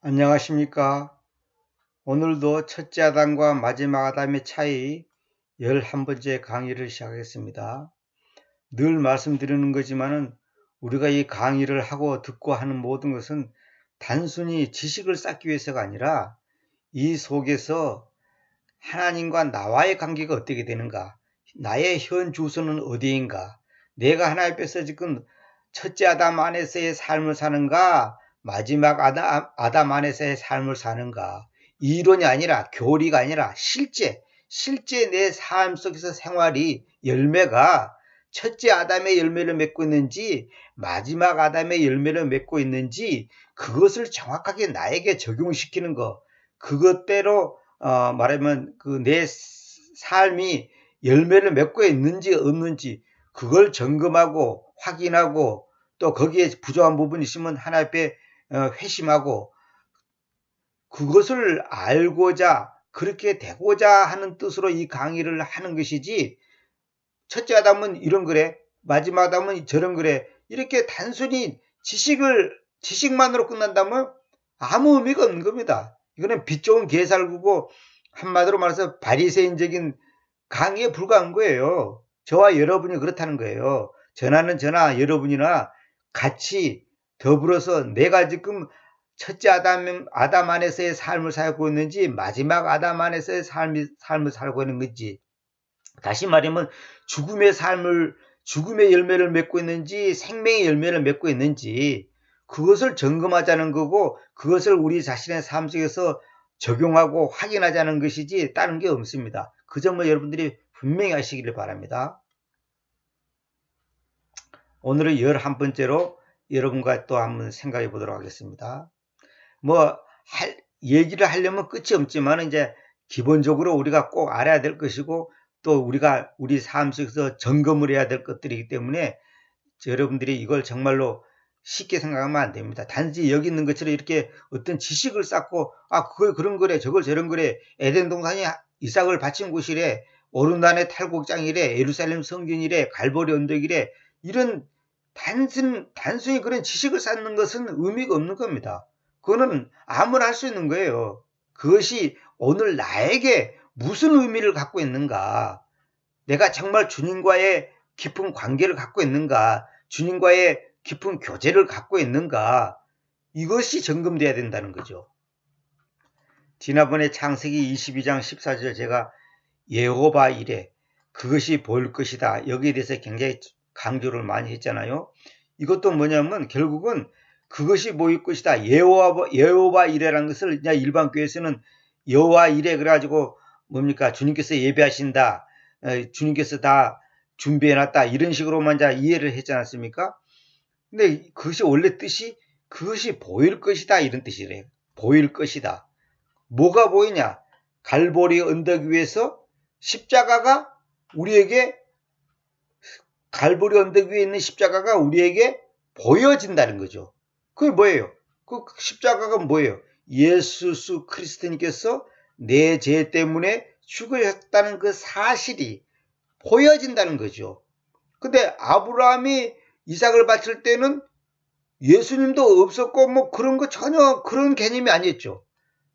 안녕하십니까. 오늘도 첫째 아담과 마지막 아담의 차이 11번째 강의를 시작하겠습니다. 늘 말씀드리는 거지만은 우리가 이 강의를 하고 듣고 하는 모든 것은 단순히 지식을 쌓기 위해서가 아니라 이 속에서 하나님과 나와의 관계가 어떻게 되는가, 나의 현 주소는 어디인가, 내가 하나님 앞에서 지금 첫째 아담 안에서의 삶을 사는가, 마지막 아담 안에서의 삶을 사는가, 이론이 아니라 교리가 아니라 실제 내 삶 속에서 생활이 열매가 첫째 아담의 열매를 맺고 있는지 마지막 아담의 열매를 맺고 있는지 그것을 정확하게 나에게 적용시키는 것, 그것대로 말하면 그 내 삶이 열매를 맺고 있는지 없는지 그걸 점검하고 확인하고 또 거기에 부족한 부분이 있으면 하나님 앞에 회심하고 그것을 알고자 그렇게 되고자 하는 뜻으로 이 강의를 하는 것이지, 첫째 아담은 이런 그래, 마지막 아담은 저런 그래, 이렇게 단순히 지식만으로 끝난다면 아무 의미가 없는 겁니다. 이거는 빛 좋은 개살구고 한마디로 말해서 바리새인적인 강의에 불과한 거예요. 저와 여러분이 그렇다는 거예요. 저나는 저나 여러분이나 같이 더불어서 내가 지금 첫째 아담 안에서의 삶을 살고 있는지 마지막 아담 안에서의 삶을 살고 있는 건지, 다시 말하면 죽음의 열매를 맺고 있는지 생명의 열매를 맺고 있는지 그것을 점검하자는 거고, 그것을 우리 자신의 삶 속에서 적용하고 확인하자는 것이지 다른 게 없습니다. 그 점을 여러분들이 분명히 아시기를 바랍니다. 오늘은 11번째로 여러분과 또 한번 생각해 보도록 하겠습니다. 얘기를 하려면 끝이 없지만 이제 기본적으로 우리가 꼭 알아야 될 것이고 또 우리가 우리 삶 속에서 점검을 해야 될 것들이기 때문에 여러분들이 이걸 정말로 쉽게 생각하면 안 됩니다. 단지 여기 있는 것처럼 이렇게 어떤 지식을 쌓고 그걸 그런 거래 저걸 저런 거래, 에덴 동산이 이삭을 바친 곳이래, 오른단의 탈곡장이래, 예루살렘 성전이래, 갈보리 언덕이래, 이런 단순히 그런 지식을 쌓는 것은 의미가 없는 겁니다. 그거는 아무나 할 수 있는 거예요. 그것이 오늘 나에게 무슨 의미를 갖고 있는가, 내가 정말 주님과의 깊은 관계를 갖고 있는가, 주님과의 깊은 교제를 갖고 있는가, 이것이 점검돼야 된다는 거죠. 지난번에 창세기 22장 14절 제가 여호와 이레, 그것이 보일 것이다, 여기에 대해서 굉장히 강조를 많이 했잖아요. 이것도 뭐냐면 결국은 그것이 보일 것이다, 여호와 이레라는 것을 일반 교회에서는 여호와 이레 그래가지고 뭡니까, 주님께서 예배하신다, 주님께서 다 준비해놨다, 이런 식으로만 이해를 했지 않습니까? 근데 그것이 원래 뜻이 그것이 보일 것이다 이런 뜻이래요. 보일 것이다. 뭐가 보이냐? 갈보리 언덕 위에서 십자가가 우리에게, 갈보리 언덕 위에 있는 십자가가 우리에게 보여진다는 거죠. 그게 뭐예요? 그 십자가가 뭐예요? 예수 그리스도님께서 내 죄 때문에 죽으셨다는 그 사실이 보여진다는 거죠. 근데 아브라함이 이삭을 바칠 때는 예수님도 없었고 그런 거 전혀 그런 개념이 아니었죠.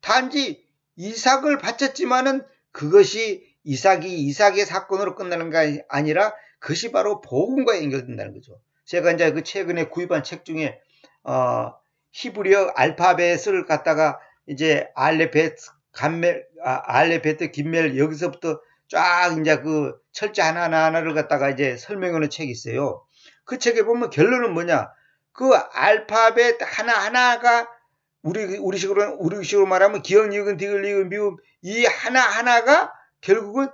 단지 이삭을 바쳤지만은 그것이 이삭의 사건으로 끝나는 게 아니라 그것이 바로 복음과 연결된다는 거죠. 제가 이제 그 최근에 구입한 책 중에 히브리어 알파벳을 갖다가 이제 알레베트 김멜 여기서부터 쫙 이제 그 철자 하나를 갖다가 이제 설명하는 책이 있어요. 그 책에 보면 결론은 뭐냐? 그 알파벳 하나하나가 우리식으로 말하면 기역, 니은, 디귿, 리을, 미음, 이 하나하나가 결국은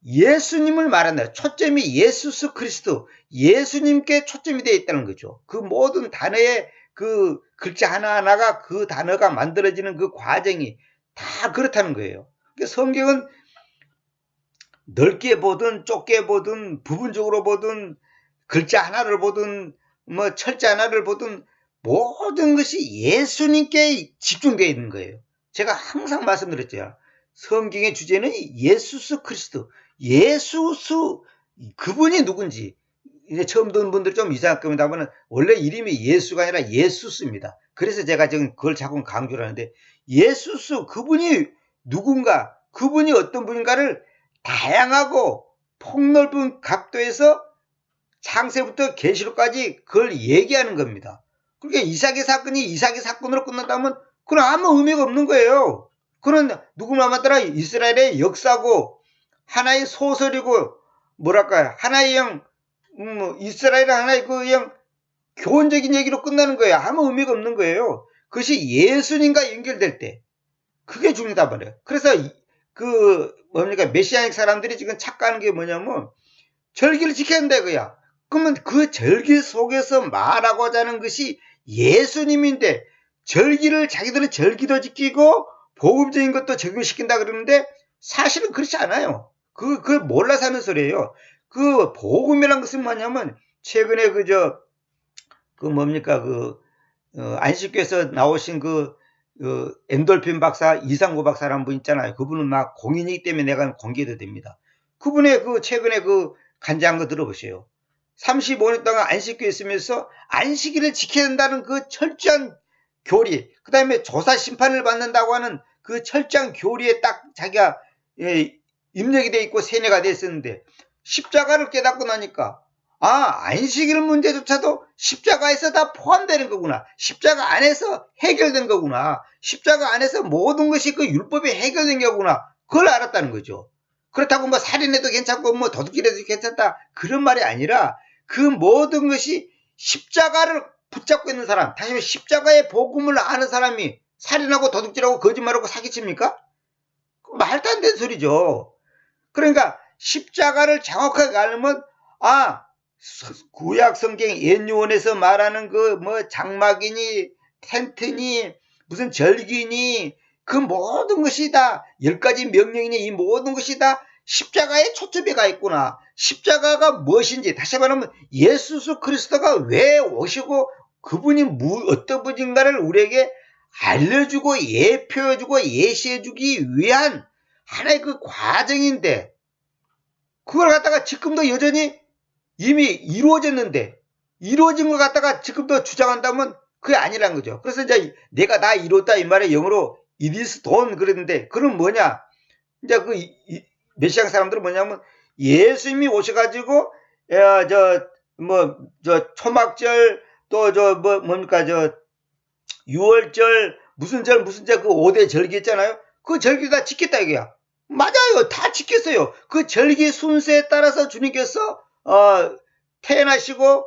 예수님을 말한다. 초점이 예수 그리스도, 예수님께 초점이 되어 있다는 거죠. 그 모든 단어의 그 글자 하나하나가 그 단어가 만들어지는 그 과정이 다 그렇다는 거예요. 그러니까 성경은 넓게 보든 좁게 보든 부분적으로 보든 글자 하나를 보든 철자 하나를 보든 모든 것이 예수님께 집중되어 있는 거예요. 제가 항상 말씀드렸죠. 성경의 주제는 예수 그리스도, 그분이 누군지, 이제 처음 듣는 분들 좀 이상할 겁니다. 하면은 원래 이름이 예수가 아니라 예수스입니다. 그래서 제가 지금 그걸 자꾸 강조를 하는데 예수스 그분이 누군가 그분이 어떤 분인가를 다양하고 폭넓은 각도에서 창세부터 계시록까지 그걸 얘기하는 겁니다. 그러니까 이삭의 사건이 이삭의 사건으로 끝난다면 그건 아무 의미가 없는 거예요. 그건 누구나 맞더라 이스라엘의 역사고 하나의 소설이고 뭐랄까요 하나의 이스라엘의 하나의 그냥 교훈적인 얘기로 끝나는 거예요. 아무 의미가 없는 거예요. 그것이 예수님과 연결될 때 그게 중요하단 말이에요. 그래서 그 뭡니까 메시아닉 사람들이 지금 착각하는 게 뭐냐면 절기를 지켜야 된다 이거야. 그러면 그 절기 속에서 말하고자 하는 것이 예수님인데 절기를 자기들은 절기도 지키고 복음적인 것도 적용시킨다 그러는데 사실은 그렇지 않아요. 그걸 몰라서 하는 소리예요. 그 복음이라는 것은 뭐냐면 최근에 안식교에서 나오신 엔돌핀 박사 이상구 박사라는 분 있잖아요. 그분은 막 공인이기 때문에 내가 공개도 됩니다. 그분의 최근에 간증한 거 들어보세요. 35년 동안 안식교에 있으면서 안식일을 지켜야 된다는 그 철저한 교리, 그 다음에 조사 심판을 받는다고 하는 그 철저한 교리에 딱 자기가 입력이 돼 있고 세뇌가 돼 있었는데 십자가를 깨닫고 나니까 안식일 문제조차도 십자가에서 다 포함되는 거구나. 십자가 안에서 해결된 거구나. 십자가 안에서 모든 것이 그 율법에 해결된 거구나. 그걸 알았다는 거죠. 그렇다고 뭐 살인해도 괜찮고 뭐 도둑질해도 괜찮다. 그런 말이 아니라 그 모든 것이 십자가를 붙잡고 있는 사람, 다시 말해 십자가의 복음을 아는 사람이 살인하고 도둑질하고 거짓말하고 사기칩니까? 말도 안 되는 소리죠. 그러니까 십자가를 정확하게 알면 구약 성경 옛 유언에서 말하는 장막이니 텐트니 무슨 절기니 그 모든 것이 다 10가지 명령이니 이 모든 것이 다 십자가에 초점이 가 있구나. 십자가가 무엇인지 다시 말하면 예수 그리스도가 왜 오시고 그분이 어떤 분인가를 우리에게 알려주고 예표해주고 예시해주기 위한 하나의 그 과정인데 그걸 갖다가 지금도 여전히 이미 이루어졌는데 이루어진 걸 갖다가 지금도 주장한다면 그게 아니란 거죠. 그래서 이제 내가 다 이뤘다 이 말에 영어로 it is done 그랬는데 그럼 뭐냐 이제 메시아 사람들은 뭐냐면 예수님이 오셔가지고 초막절 또 유월절 무슨 절 그 5대 절기 있잖아요. 그 절기 다 지켰다 이거야. 맞아요. 다 지켰어요. 그 절기 순서에 따라서 주님께서 태어나시고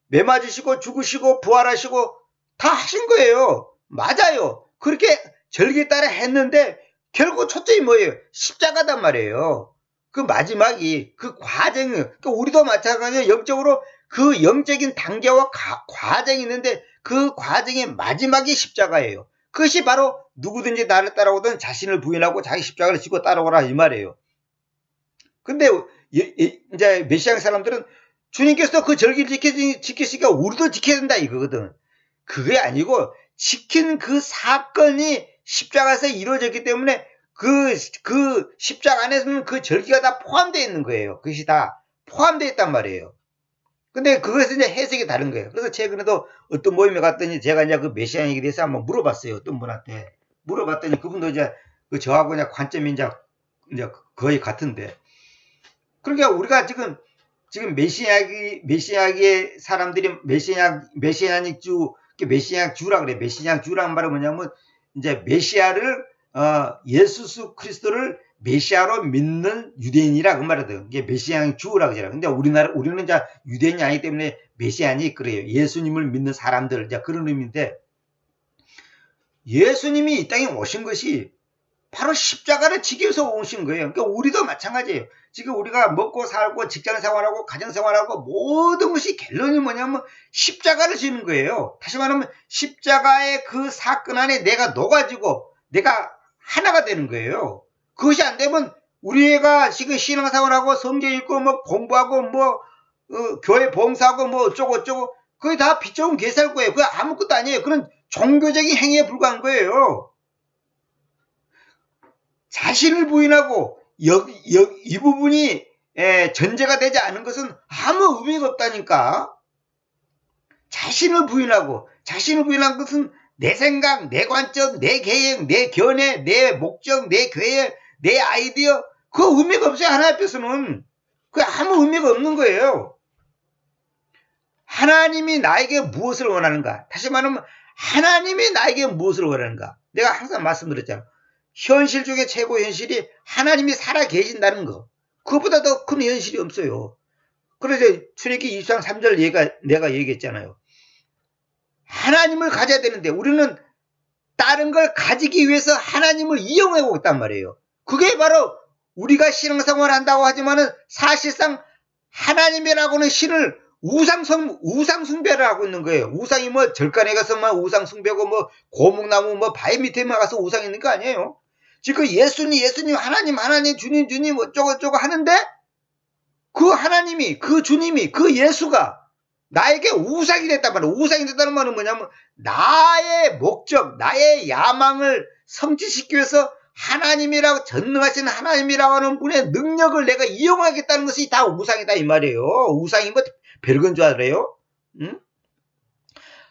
매 맞으시고 죽으시고 부활하시고 다 하신 거예요. 맞아요. 그렇게 절기에 따라 했는데 결국 초점이 뭐예요? 십자가단 말이에요. 그 마지막이 그 과정, 그러니까 우리도 마찬가지로 영적으로 그 영적인 단계와 과정이 있는데 그 과정의 마지막이 십자가예요. 그것이 바로 누구든지 나를 따라오든 자신을 부인하고 자기 십자가를 지고 따라오라 이 말이에요. 근데 이제 메시아 사람들은 주님께서 그 절기를 지키시니까 우리도 지켜야 된다 이거거든. 그게 아니고 지킨 그 사건이 십자가에서 이루어졌기 때문에 그 십자가 안에서는 그 절기가 다 포함되어 있는 거예요. 그것이 다 포함되어 있단 말이에요. 근데 그것은 이제 해석이 다른 거예요. 그래서 최근에도 어떤 모임에 갔더니 제가 이제 그 메시아에 대해서 한번 물어봤어요. 어떤 분한테. 물어봤더니 그분도 이제 저하고 그냥 관점이 이제 거의 같은데. 그러니까 우리가 지금 메시아의 사람들이 메시아닉 주라 그래. 메시아닉 주라는 말은 뭐냐면 이제 메시아를 예수 그리스도를 메시아로 믿는 유대인이라 그 말이거든. 이게 메시아닉 주라 그러잖아. 근데 우리는 이제 유대인이 아니기 때문에 메시아닉 그래요. 예수님을 믿는 사람들 이제 그런 의미인데 예수님이 이 땅에 오신 것이 바로 십자가를 지기 위해서 오신 거예요. 그러니까 우리도 마찬가지예요. 지금 우리가 먹고 살고 직장 생활하고 가정 생활하고 모든 것이 결론이 뭐냐면 십자가를 지는 거예요. 다시 말하면 십자가의 그 사건 안에 내가 녹아지고 내가 하나가 되는 거예요. 그것이 안 되면 우리가 지금 신앙생활하고 성경 읽고 뭐 공부하고 교회 봉사하고 뭐 어쩌고 그게 다 비좁은 개살 거예요. 그게 아무것도 아니에요. 그런 종교적인 행위에 불과한 거예요. 자신을 부인하고 이 부분이 전제가 되지 않은 것은 아무 의미가 없다니까. 자신을 부인한 것은 내 생각, 내 관점, 내 계획, 내 견해, 내 목적, 내 계획, 내 아이디어, 그 의미가 없어요. 하나님 앞에서는. 그 아무 의미가 없는 거예요. 하나님이 나에게 무엇을 원하는가? 다시 말하면 하나님이 나에게 무엇을 원하는가? 내가 항상 말씀드렸잖아. 현실 중에 최고 현실이 하나님이 살아 계신다는 거. 그것보다 더 큰 현실이 없어요. 그래서 출애굽기 23장 3절 내가 얘기했잖아요. 하나님을 가져야 되는데 우리는 다른 걸 가지기 위해서 하나님을 이용하고 있단 말이에요. 그게 바로 우리가 신앙생활을 한다고 하지만은 사실상 하나님이라고는 신을 우상 숭배를 하고 있는 거예요. 우상이 뭐 절간에 가서만 우상 숭배고 뭐 고목나무 뭐 바위 밑에만 가서 우상 있는 거 아니에요. 지금 예수님 하나님 주님 어쩌고 하는데 그 하나님이 그 주님이 그 예수가 나에게 우상이 됐단 말이에요. 우상이 됐다는 말은 뭐냐면 나의 목적 나의 야망을 성취시키기 위해서 하나님이라고 전능하신 하나님이라고 하는 분의 능력을 내가 이용하겠다는 것이 다 우상이다 이 말이에요. 우상이 뭐 별건 줄 알아요? 응?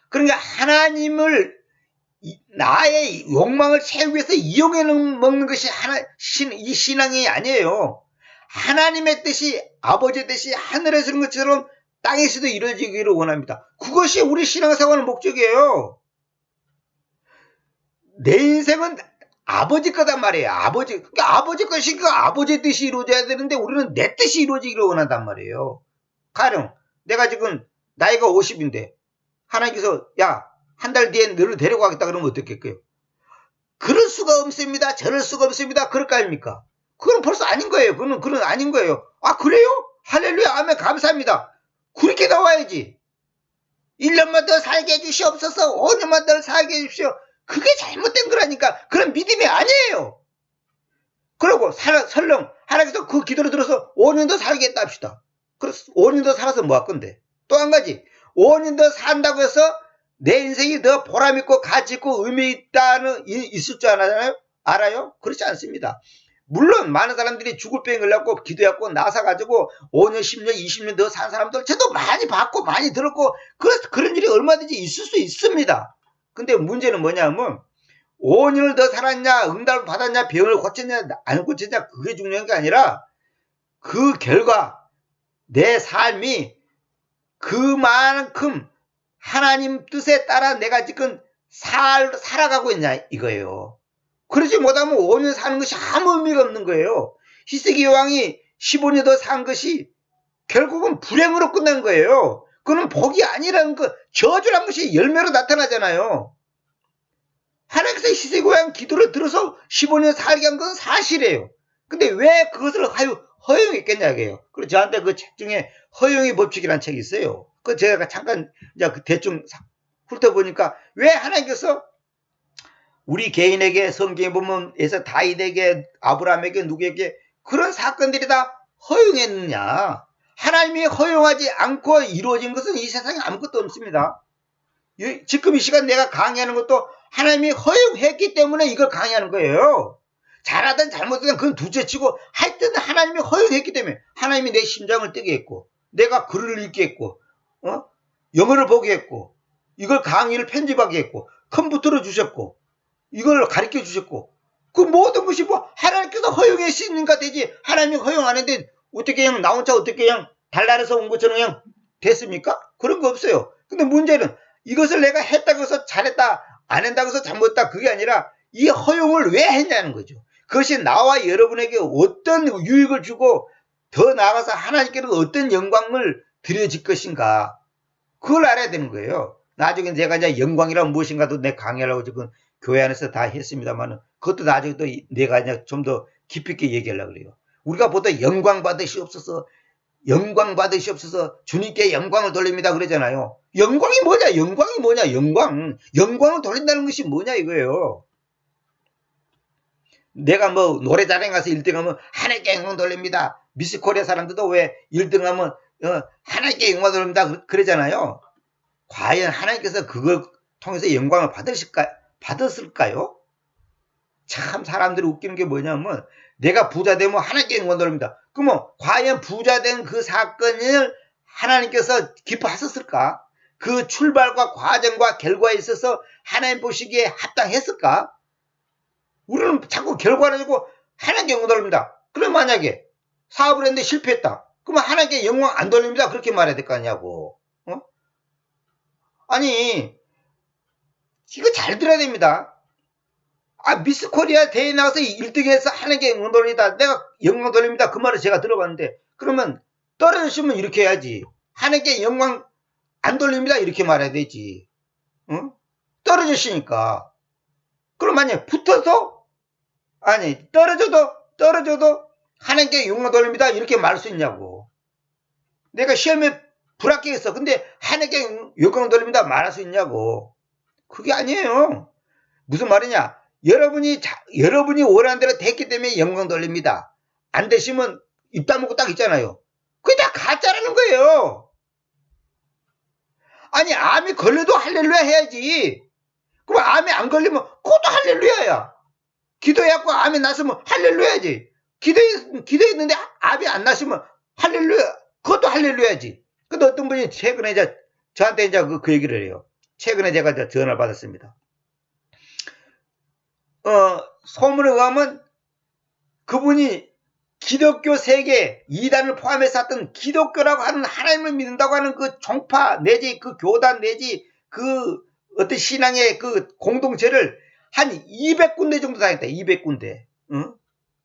그러니까 하나님을 나의 욕망을 채우기 위해서 이용해 먹는 것이 이 신앙이 아니에요. 하나님의 뜻이 아버지의 뜻이 하늘에서 이런 것처럼 땅에서도 이루어지기를 원합니다. 그것이 우리 신앙생활의 목적이에요. 내 인생은 아버지 거단 말이에요. 아버지 것이니까 아버지의 뜻이 이루어져야 되는데 우리는 내 뜻이 이루어지기를 원한단 말이에요. 가령 내가 지금 나이가 50인데 하나님께서 야, 한 달 뒤에 너를 데려가겠다 그러면 어떻겠어요? 그럴 수가 없습니다. 저럴 수가 없습니다. 그럴 거 아닙니까? 그건 벌써 아닌 거예요. 그건 아닌 거예요. 아, 그래요? 할렐루야, 아멘, 감사합니다. 그렇게 나와야지. 1년만 더 살게 해주시옵소서. 5년만 더 살게 해주십시오. 그게 잘못된 거라니까. 그런 믿음이 아니에요. 그리고 설령 하나님께서 그 기도를 들어서 5년 더 살겠다 합시다. 그래서 5년 더 살아서 뭐 할 건데? 또 한 가지. 5년 더 산다고 해서 내 인생이 더 보람있고 가치있고 있을 줄 알아요? 그렇지 않습니다. 물론 많은 사람들이 죽을 병에 걸려갖고 기도해갖고 나서가지고 5년 10년 20년 더 산 사람들 저도 많이 봤고 많이 들었고 그런 일이 얼마든지 있을 수 있습니다. 근데 문제는 뭐냐면 5년을 더 살았냐 응답을 받았냐 병을 고쳤냐 안 고쳤냐 그게 중요한 게 아니라 그 결과 내 삶이 그만큼 하나님 뜻에 따라 내가 지금 살아가고 있냐 이거예요. 그러지 못하면 5년 사는 것이 아무 의미가 없는 거예요. 히스기 왕이 15년 더 산 것이 결국은 불행으로 끝난 거예요. 그건 복이 아니라는 거 저주란 것이 열매로 나타나잖아요. 하나님께서 히스기 왕 기도를 들어서 15년 살게 한 건 사실이에요. 근데 왜 그것을 허용했겠냐고요. 그래서 저한테 그 책 중에 허용의 법칙이라는 책이 있어요. 그 제가 잠깐 이제 대충 훑어보니까 왜 하나님께서 우리 개인에게 성경에 보면 에서 다윗에게 아브라함에게 누구에게 그런 사건들이 다 허용했느냐. 하나님이 허용하지 않고 이루어진 것은 이 세상에 아무것도 없습니다. 지금 이 시간 내가 강의하는 것도 하나님이 허용했기 때문에 이걸 강의하는 거예요. 잘하든 잘못하든 그건 둘째치고 하여튼 하나님이 허용했기 때문에 하나님이 내 심장을 뜨게 했고 내가 글을 읽게 했고 영어를 보게 했고 이걸 강의를 편집하게 했고 컴퓨터를 주셨고 이걸 가르쳐 주셨고 그 모든 것이 뭐 하나님께서 허용했으니까 되지 하나님이 허용 안 했는데 어떻게 그냥 나 혼자 어떻게 그냥 달나라에서 온 것처럼 그냥 됐습니까? 그런 거 없어요. 근데 문제는 이것을 내가 했다고 해서 잘했다 안 한다고 해서 잘못했다 그게 아니라 이 허용을 왜 했냐는 거죠. 그것이 나와 여러분에게 어떤 유익을 주고 더 나아가서 하나님께는 어떤 영광을 드려질 것인가 그걸 알아야 되는 거예요. 나중에 제가 이제 영광이란 무엇인가도 내 강의하려고 지금 교회 안에서 다 했습니다만 그것도 나중에 또 내가 이제 좀 더 깊이 있게 얘기하려고 그래요. 우리가 보통 영광 받으시옵소서 주님께 영광을 돌립니다 그러잖아요. 영광이 뭐냐 영광을 돌린다는 것이 뭐냐 이거예요. 내가 뭐 노래자랑 가서 1등하면 하나님께 영광 돌립니다. 미스 코리아 사람들도 왜 1등하면 하나님께 영광 돌립니다 그러잖아요. 과연 하나님께서 그걸 통해서 영광을 받았을까요? 참 사람들이 웃기는 게 뭐냐면 내가 부자 되면 하나님께 영광 돌립니다. 그러면 과연 부자 된 그 사건을 하나님께서 기뻐하셨을까? 그 출발과 과정과 결과에 있어서 하나님 보시기에 합당했을까? 우리는 자꾸 결과를 가지고 하나님께 영광 돌립니다. 그럼 만약에 사업을 했는데 실패했다. 그러면 하나님께 영광 안 돌립니다. 그렇게 말해야 될 거 아니냐고. 아니, 이거 잘 들어야 됩니다. 미스 코리아 대회 나가서 1등해서 하나님께 영광 돌립니다. 내가 영광 돌립니다. 그 말을 제가 들어봤는데, 그러면 떨어지시면 이렇게 해야지. 하나님께 영광 안 돌립니다. 이렇게 말해야 되지. 떨어졌으니까. 그럼 만약에 붙어서, 떨어져도 하나님께 영광 돌립니다. 이렇게 말할 수 있냐고. 내가 시험에 불합격했어. 근데 하나님께 영광 돌립니다. 말할 수 있냐고. 그게 아니에요. 무슨 말이냐. 여러분이 원하는 대로 됐기 때문에 영광 돌립니다. 안 되시면 입 다물고 딱 있잖아요. 그게 다 가짜라는 거예요. 아니, 암이 걸려도 할렐루야 해야지. 그럼 암이 안 걸리면 그것도 할렐루야야. 기도해갖고 암이 났으면 할렐루야지. 기도했는데 암이 안 났으면 할렐루야. 그것도 할렐루야지. 근데 어떤 분이 최근에 저한테 이제 그 얘기를 해요. 최근에 제가 전화를 받았습니다. 소문에 의하면 그분이 기독교 세계 이단을 포함해서 했던 기독교라고 하는 하나님을 믿는다고 하는 그 종파 내지 그 교단 내지 그 어떤 신앙의 그 공동체를 한 200군데 정도 다녔다. 200군데.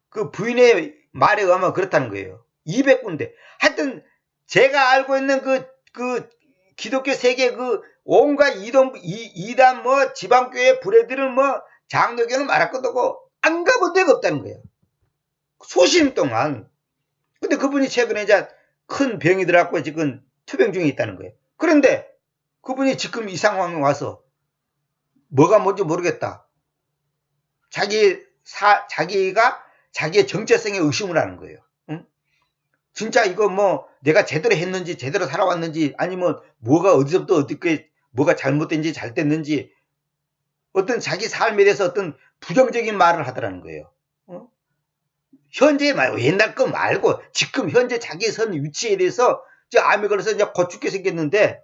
그 부인의 말에 의하면 그렇다는 거예요. 200군데. 하여튼 제가 알고 있는 그 기독교 세계 그 온갖 이단 뭐 지방교회 부레들은 뭐 장로교는 말할 것도 없고 안 가본 데가 없다는 거예요. 수십 년 동안. 근데 그분이 최근에 이제 큰 병이 들어갖고 지금 투병 중에 있다는 거예요. 그런데 그분이 지금 이 상황에 와서 뭐가 뭔지 모르겠다. 자기가 자기의 정체성에 의심을 하는 거예요. 응? 진짜 이거 뭐 내가 제대로 했는지 제대로 살아왔는지 아니면 뭐가 어디서부터 어떻게 뭐가 잘못된지 잘 됐는지 어떤 자기 삶에 대해서 어떤 부정적인 말을 하더라는 거예요. 현재 말고 옛날 거 말고 지금 현재 자기 선 위치에 대해서 암에 걸려서 이제 곧 죽게 생겼는데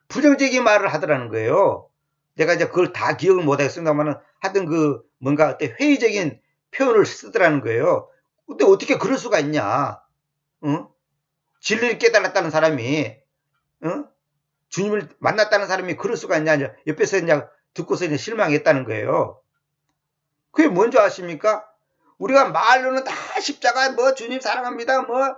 부정적인 말을 하더라는 거예요. 내가 이제 그걸 다 기억을 못 하겠습니다만은 하여튼 그 뭔가 어떤 회의적인 표현을 쓰더라는 거예요. 근데 어떻게 그럴 수가 있냐? 진리를 깨달았다는 사람이, 주님을 만났다는 사람이 그럴 수가 있냐? 옆에서 이제 듣고서 이제 실망했다는 거예요. 그게 뭔지 아십니까? 우리가 말로는 다 십자가, 뭐, 주님 사랑합니다, 뭐,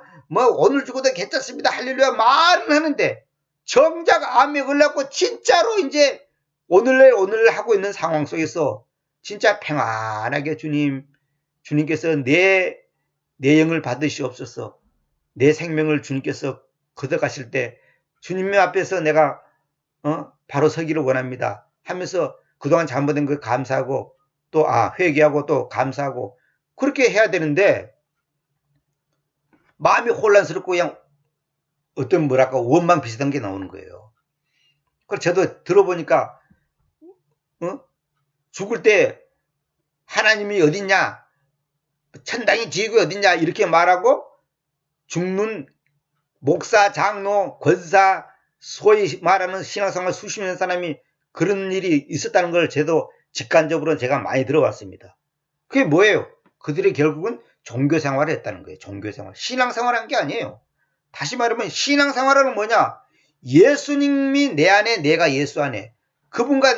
오늘 죽어도 괜찮습니다, 할렐루야, 말은 하는데, 정작 암에 걸려갖고, 진짜로 이제, 오늘 하고 있는 상황 속에서, 진짜 평안하게 주님께서 내 영을 받으시옵소서, 내 생명을 주님께서 걷어가실 때, 주님 앞에서 내가, 바로 서기를 원합니다. 하면서, 그동안 잘못된 걸 감사하고, 또, 회개하고 또 감사하고, 그렇게 해야 되는데 마음이 혼란스럽고 그냥 어떤 뭐랄까 원망 비슷한 게 나오는 거예요. 그래서 저도 들어보니까 죽을 때 하나님이 어딨냐, 천당이 지옥이 어딨냐 이렇게 말하고 죽는 목사, 장로, 권사 소위 말하는 신앙생활 수십 년 사람이 그런 일이 있었다는 걸 저도 직관적으로 제가 많이 들어봤습니다. 그게 뭐예요? 그들이 결국은 종교생활을 했다는 거예요. 종교생활. 신앙생활을 한 게 아니에요. 다시 말하면 신앙생활은 뭐냐? 예수님이 내 안에, 내가 예수 안에. 그분과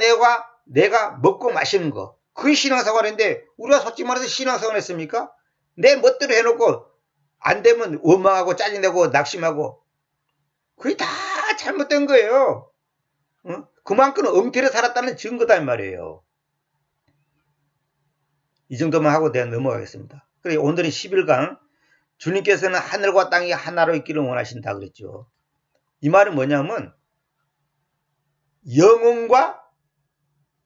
내가 먹고 마시는 거. 그게 신앙생활인데 우리가 솔직히 말해서 신앙생활 했습니까? 내 멋대로 해놓고 안 되면 원망하고 짜증내고 낙심하고. 그게 다 잘못된 거예요. 그만큼 엉터리 살았다는 증거다 이 말이에요. 이 정도만 하고 내가 넘어가겠습니다. 그래 오늘은 11강 주님께서는 하늘과 땅이 하나로 있기를 원하신다 그랬죠. 이 말은 뭐냐면 영혼과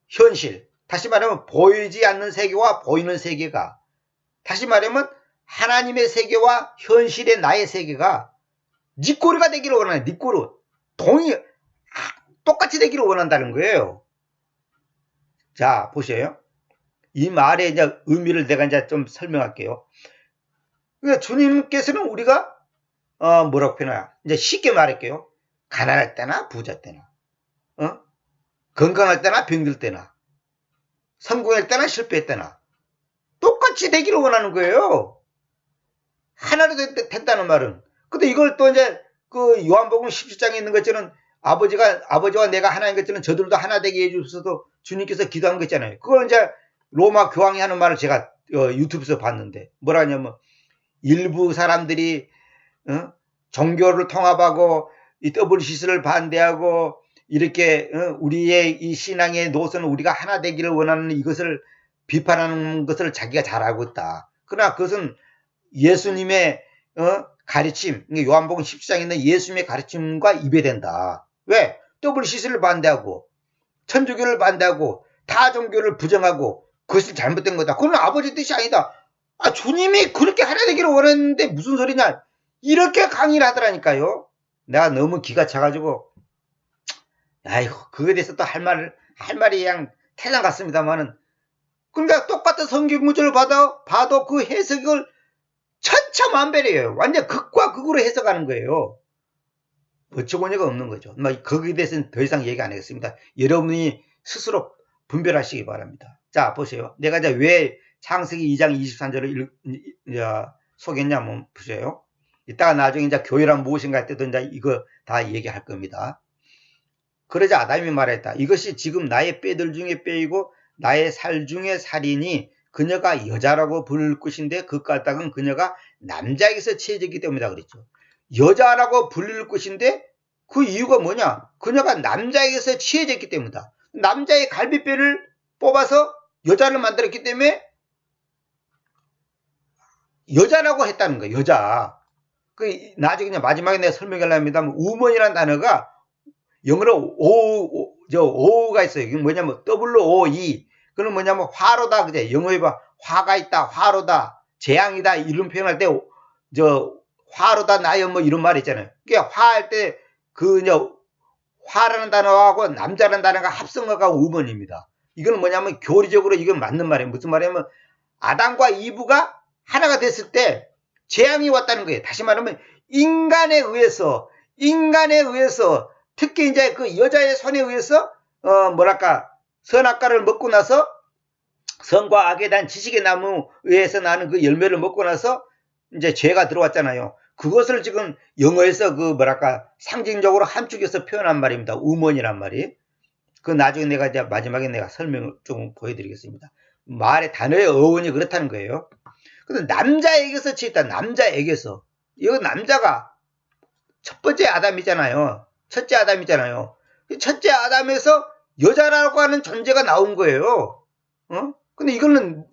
현실, 다시 말하면 보이지 않는 세계와 보이는 세계가, 다시 말하면 하나님의 세계와 현실의 나의 세계가 네 꼴이가 되기를 원하는, 네 꼴로 똑같이 되기를 원한다는 거예요. 자 보세요. 이 말의 이제 의미를 내가 이제 좀 설명할게요. 그러니까 주님께서는 우리가 뭐라고 표현하냐, 이제 쉽게 말할게요. 가난할 때나 부자 때나, 건강할 때나 병들 때나, 성공할 때나 실패할 때나 똑같이 되기를 원하는 거예요. 하나로 됐다는 말은. 근데 이걸 또 이제 그 요한복음 17장에 있는 것처럼 아버지와 내가 하나인 것처럼 저들도 하나 되게 해주셔서 주님께서 기도한 거 있잖아요. 그걸 이제 로마 교황이 하는 말을 제가 유튜브에서 봤는데 뭐라 하냐면, 일부 사람들이 종교를 통합하고 이 WCC를 반대하고 이렇게 우리의 이 신앙의 노선을 우리가 하나 되기를 원하는 이것을 비판하는 것을 자기가 잘 알고 있다. 그러나 그것은 예수님의 가르침, 요한복음 17장에 있는 예수님의 가르침과 이배된다. 왜? WCC를 반대하고 천주교를 반대하고 타 종교를 부정하고 그것이 잘못된 거다. 그건 아버지 뜻이 아니다. 주님이 그렇게 하나 되기를 원했는데 무슨 소리냐, 이렇게 강의를 하더라니까요. 내가 너무 기가 차가지고 아이고, 그거에 대해서 또 할 말이 그냥 태장 같습니다만은, 그러니까 똑같은 성경 구절을 봐도 그 해석을 천차만별이에요. 완전 극과 극으로 해석하는 거예요. 어처구니가 없는 거죠. 거기에 대해서는 더 이상 얘기 안 하겠습니다. 여러분이 스스로 분별하시기 바랍니다. 자, 보세요. 내가 이제 왜 창세기 2장 23절을 소개했냐 한번 보세요. 이따가 나중에 이제 교회란 무엇인가 할 때도 이제 이거 다 얘기할 겁니다. 그러자 아담이 말했다. 이것이 지금 나의 뼈들 중에 뼈이고 나의 살 중에 살이니 그녀가 여자라고 부를 것인데 그 까닭은 그녀가 남자에게서 취해졌기 때문이다 그랬죠. 여자라고 불릴 것인데 그 이유가 뭐냐? 그녀가 남자에게서 취해졌기 때문이다. 남자의 갈비뼈를 뽑아서 여자를 만들었기 때문에 여자라고 했다는 거예요. 여자. 나중에 마지막에 내가 설명하려고 합니다만, 우먼이라는 단어가 영어로 오가 있어요. 이게 뭐냐면 WOE. 그건 뭐냐면 화로다. 그제 영어에 봐. 화가 있다. 화로다. 재앙이다. 이런 표현할 때 화로다 나여 뭐 이런 말 있잖아요. 그러니까 화할 때 화라는 단어하고 남자라는 단어가 합성어가 우먼입니다. 이거는 뭐냐면 교리적으로 이건 맞는 말이에요. 무슨 말이냐면 아담과 이브가 하나가 됐을 때 재앙이 왔다는 거예요. 다시 말하면 인간에 의해서 특히 이제 그 여자의 손에 의해서 선악과를 먹고 나서 선과 악에 대한 지식의 나무에 의해서 나는 그 열매를 먹고 나서 이제 죄가 들어왔잖아요. 그것을 지금 영어에서 상징적으로 함축해서 표현한 말입니다. 우먼이란 말이. 그 나중에 내가 이제 마지막에 내가 설명을 좀 보여드리겠습니다. 말의 단어의 어원이 그렇다는 거예요. 근데 남자에게서 취했다. 남자에게서. 이거 남자가 첫 번째 아담이잖아요. 첫째 아담이잖아요. 첫째 아담에서 여자라고 하는 존재가 나온 거예요. 근데 이거는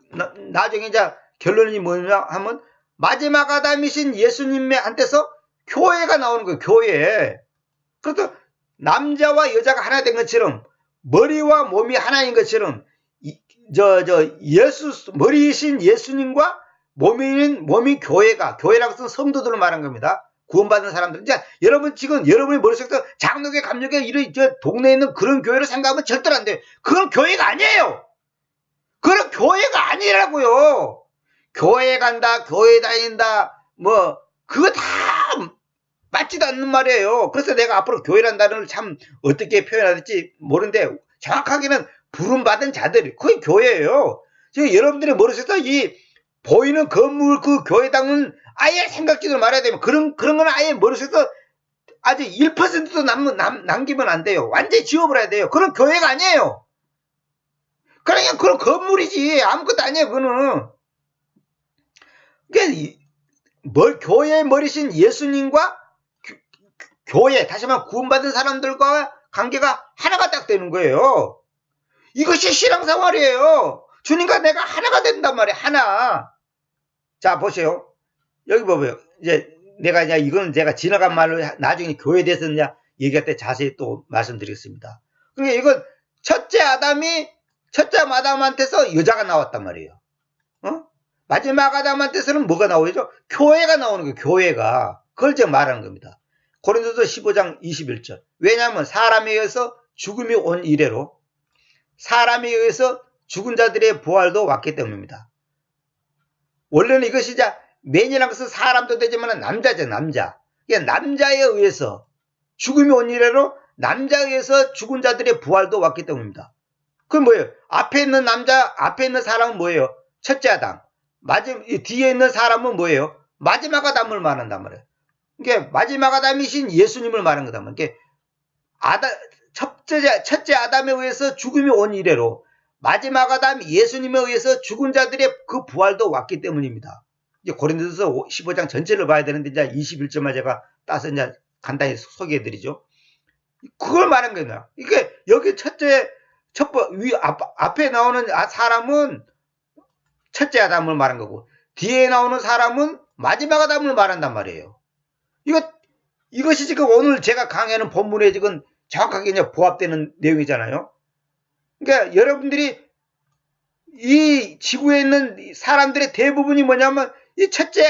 나중에 이제 결론이 뭐냐 하면 마지막 아담이신 예수님한테서 교회가 나오는 거예요. 교회. 그래서 남자와 여자가 하나 된 것처럼 머리와 몸이 하나인 것처럼 머리이신 예수님과 몸인 교회라고 해서 성도들을 말한 겁니다. 구원받은 사람들. 이제 여러분 지금 여러분의 머릿속에서 장로교, 감로교 이런 동네에 있는 그런 교회를 생각하면 절대로 안 돼요. 그건 교회가 아니에요. 그건 교회가 아니라고요. 교회 간다, 교회 다닌다, 그거 다 맞지도 않는 말이에요. 그래서 내가 앞으로 교회라는 단어를 참 어떻게 표현해야 될지 모르는데 정확하게는 부름받은 자들, 그게 교회예요. 지금 여러분들의 머릿속에서 이 보이는 건물 그 교회당은 아예 생각지도 말아야 되면 그런 건 아예 머릿속에서 아직 1%도 남기면 안 돼요. 완전히 지워버려야 돼요. 그건 교회가 아니에요. 그냥 그런 건물이지 아무것도 아니에요. 그거는. 그러니까 교회의 머리신 예수님과 교회, 다시 말하면 구원받은 사람들과 관계가 하나가 딱 되는 거예요. 이것이 신앙생활이에요. 주님과 내가 하나가 된단 말이에요. 하나. 자, 보세요. 여기 봐봐요. 이건 제가 지나간 말로 나중에 교회에 대해서 얘기할 때 자세히 또 말씀드리겠습니다. 그러니까 이건 첫째 아담한테서 여자가 나왔단 말이에요. 마지막 아담한테서는 뭐가 나오죠? 교회가 나오는 거예요. 교회가. 그걸 제가 말하는 겁니다. 고린도서 15장 21절. 왜냐하면 사람에 의해서 죽음이 온 이래로 사람에 의해서 죽은 자들의 부활도 왔기 때문입니다. 원래는 이것이 맨이라는 것은 사람도 되지만 남자죠, 남자. 그러니까 남자에 의해서 죽음이 온 이래로 남자에 의해서 죽은 자들의 부활도 왔기 때문입니다. 그건 뭐예요? 앞에 있는 남자, 앞에 있는 사람은 뭐예요? 첫째 아담. 뒤에 있는 사람은 뭐예요? 마지막 아담을 말한단 말이에요. 그러니까 마지막 아담이신 예수님을 말하는 거다. 그러니까 첫째 아담에 의해서 죽음이 온 이래로 마지막 아담 예수님에 의해서 죽은 자들의 그 부활도 왔기 때문입니다. 이제 고린도서 15장 전체를 봐야 되는데 이제 21절만 제가 따서 이제 간단히 소개해 드리죠. 그걸 말한 거예요. 이게 여기 앞에 나오는 사람은 첫째 아담을 말한 거고 뒤에 나오는 사람은 마지막 아담을 말한단 말이에요. 이것이 지금 오늘 제가 강의하는 본문에 지금 정확하게 이제 부합되는 내용이잖아요. 그러니까 여러분들이 이 지구에 있는 사람들의 대부분이 뭐냐면 이 첫째